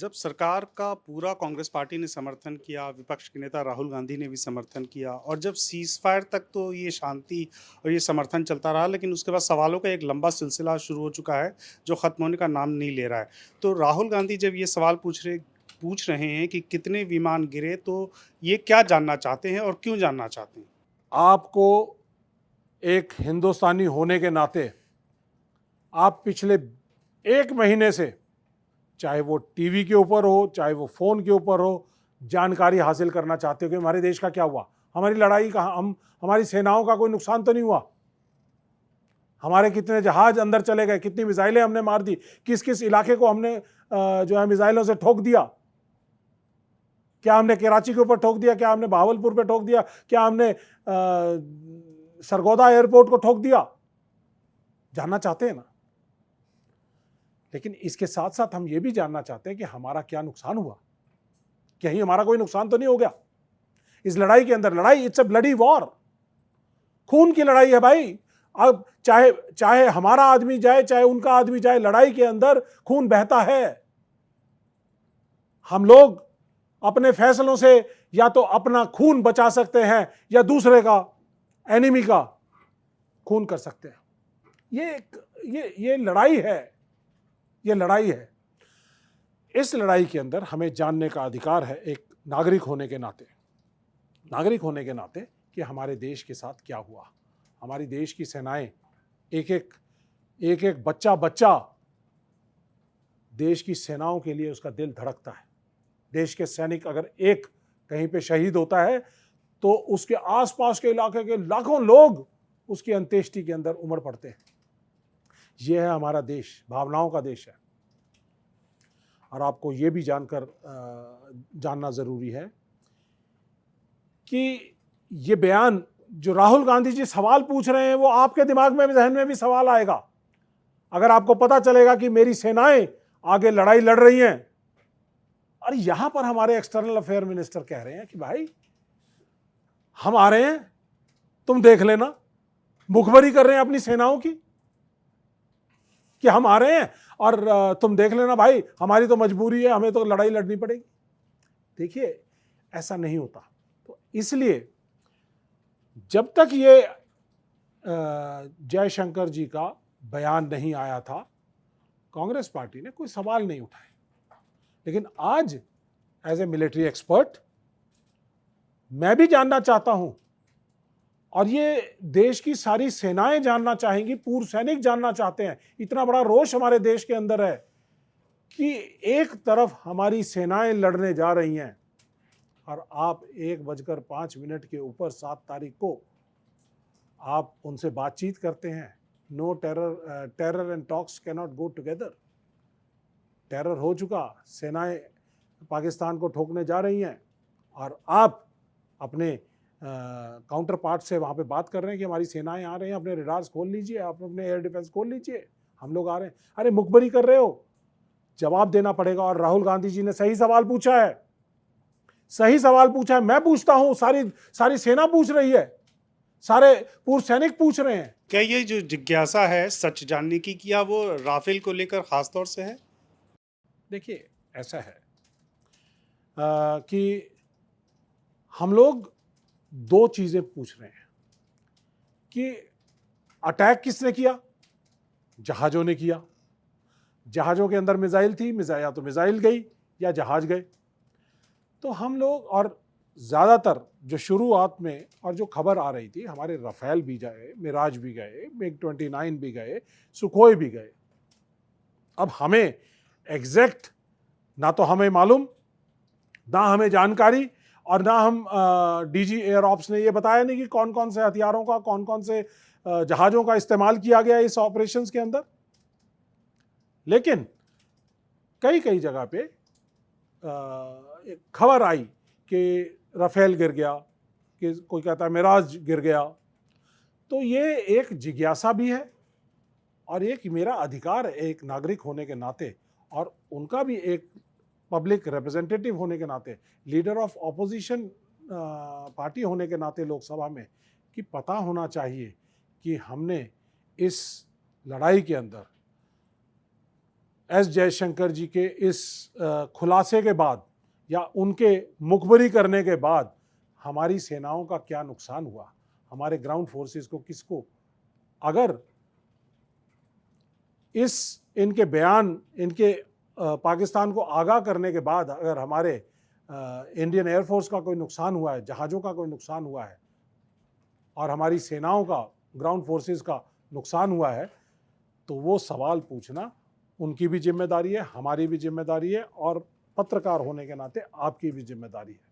जब सरकार का पूरा कांग्रेस पार्टी ने समर्थन किया, विपक्ष के नेता राहुल गांधी ने भी समर्थन किया और जब सीज़फायर तक तो ये शांति और ये समर्थन चलता रहा, लेकिन उसके बाद सवालों का एक लंबा सिलसिला शुरू हो चुका है, जो ख़त्म होने का नाम नहीं ले रहा है। तो राहुल गांधी जब ये सवाल पूछ रहे हैं कि कितने विमान गिरे, तो ये क्या जानना चाहते हैं और क्यों जानना चाहते हैं? आपको एक हिंदुस्तानी होने के नाते आप पिछले 1 महीने से, चाहे वो टीवी के ऊपर हो, चाहे वो फोन के ऊपर हो, जानकारी हासिल करना चाहते हो कि हमारे देश का क्या हुआ, हमारी लड़ाई का हमारी सेनाओं का कोई नुकसान तो नहीं हुआ, हमारे कितने जहाज अंदर चले गए, कितनी मिसाइलें हमने मार दी, किस किस इलाके को हमने जो है मिसाइलों से ठोक दिया। क्या हमने कराची के ऊपर ठोक दिया, क्या हमने बहावलपुर पे ठोक दिया, क्या हमने सरगोदा एयरपोर्ट को ठोक दिया? जानना चाहते हैं ना। लेकिन इसके साथ साथ हम ये भी जानना चाहते हैं कि हमारा क्या नुकसान हुआ, कहीं हमारा कोई नुकसान तो नहीं हो गया इस लड़ाई के अंदर। लड़ाई इट्स अ ब्लडी वॉर, खून की लड़ाई है भाई। अब चाहे चाहे हमारा आदमी जाए, चाहे उनका आदमी जाए, लड़ाई के अंदर खून बहता है। हम लोग अपने फैसलों से या तो अपना खून बचा सकते हैं या दूसरे का, एनिमी का खून कर सकते हैं। ये लड़ाई है, ये लड़ाई है। इस लड़ाई के अंदर हमें जानने का अधिकार है, एक नागरिक होने के नाते, नागरिक होने के नाते, कि हमारे देश के साथ क्या हुआ। हमारी देश की सेनाएं, एक एक बच्चा बच्चा देश की सेनाओं के लिए उसका दिल धड़कता है। देश के सैनिक अगर एक कहीं पे शहीद होता है तो उसके आसपास के इलाके के लाखों लोग उसकी अंत्येष्टि के अंदर उमड़ पड़ते हैं। यह है हमारा देश, भावनाओं का देश है। और आपको यह भी जानना जरूरी है कि ये बयान जो राहुल गांधी जी सवाल पूछ रहे हैं, वो आपके दिमाग में, जहन में भी सवाल आएगा अगर आपको पता चलेगा कि मेरी सेनाएं आगे लड़ाई लड़ रही हैं। और यहां पर हमारे एक्सटर्नल अफेयर मिनिस्टर कह रहे हैं कि भाई हम आ रहे हैं, तुम देख लेना, मुखबरी कर रहे हैं अपनी सेनाओं की कि हम आ रहे हैं और तुम देख लेना भाई, हमारी तो मजबूरी है, हमें तो लड़ाई लड़नी पड़ेगी। देखिए, ऐसा नहीं होता। तो इसलिए जब तक ये जयशंकर जी का बयान नहीं आया था, कांग्रेस पार्टी ने कोई सवाल नहीं उठाए। लेकिन आज एज ए मिलिट्री एक्सपर्ट मैं भी जानना चाहता हूं, और ये देश की सारी सेनाएं जानना चाहेंगी, पूर्व सैनिक जानना चाहते हैं। इतना बड़ा रोष हमारे देश के अंदर है कि एक तरफ हमारी सेनाएं लड़ने जा रही हैं और आप 1:05 के ऊपर 7 तारीख को आप उनसे बातचीत करते हैं। No terror and talks can not go together. Terror हो चुका, सेनाएं पाकिस्तान को ठोकने जा रही हैं और आप अपने काउंटर पार्ट से वहाँ पे बात कर रहे हैं कि हमारी सेनाएं आ रहे हैं, अपने रेडार्स खोल लीजिए, आप अपने एयर डिफेंस खोल लीजिए, हम लोग आ रहे हैं। अरे मुखबरी कर रहे हो, जवाब देना पड़ेगा। और राहुल गांधी जी ने सही सवाल पूछा है, सही सवाल पूछा है। मैं पूछता हूं, सारी सेना पूछ रही है, सारे पूर्व सैनिक पूछ रहे हैं। क्या ये जो जिज्ञासा है सच जानने की, क्या वो राफेल को लेकर खास तौर से है? देखिए, ऐसा है कि हम लोग 2 चीजें पूछ रहे हैं कि अटैक किसने किया? जहाजों ने किया। जहाजों के अंदर मिसाइल थी, या तो मिसाइल गई या जहाज गए। तो हम लोग, और ज्यादातर जो शुरुआत में और जो खबर आ रही थी, हमारे राफेल भी गए, मिराज भी गए, MiG-29 भी गए, सुखोई भी गए। अब हमें एग्जैक्ट ना तो हमें मालूम, ना हमें जानकारी, और ना हम डीजी एयर ऑप्स ने ये बताया नहीं कि कौन कौन से हथियारों का, कौन कौन से जहाजों का इस्तेमाल किया गया इस ऑपरेशंस के अंदर। लेकिन कई कई जगह पे एक खबर आई कि राफेल गिर गया, कि कोई कहता है मिराज गिर गया। तो ये एक जिज्ञासा भी है और एक मेरा अधिकार है एक नागरिक होने के नाते, और उनका भी एक पब्लिक रिप्रेजेंटेटिव होने के नाते, लीडर ऑफ ऑपोजिशन पार्टी होने के नाते लोकसभा में, कि पता होना चाहिए कि हमने इस लड़ाई के अंदर एस जयशंकर जी के इस खुलासे के बाद या उनके मुखबरी करने के बाद हमारी सेनाओं का क्या नुकसान हुआ, हमारे ग्राउंड फोर्सेस को किसको, अगर इनके बयान, इनके पाकिस्तान को आगाह करने के बाद अगर हमारे इंडियन एयरफोर्स का कोई नुकसान हुआ है, जहाज़ों का कोई नुकसान हुआ है और हमारी सेनाओं का, ग्राउंड फोर्सेस का नुकसान हुआ है, तो वो सवाल पूछना उनकी भी जिम्मेदारी है, हमारी भी जिम्मेदारी है और पत्रकार होने के नाते आपकी भी जिम्मेदारी है।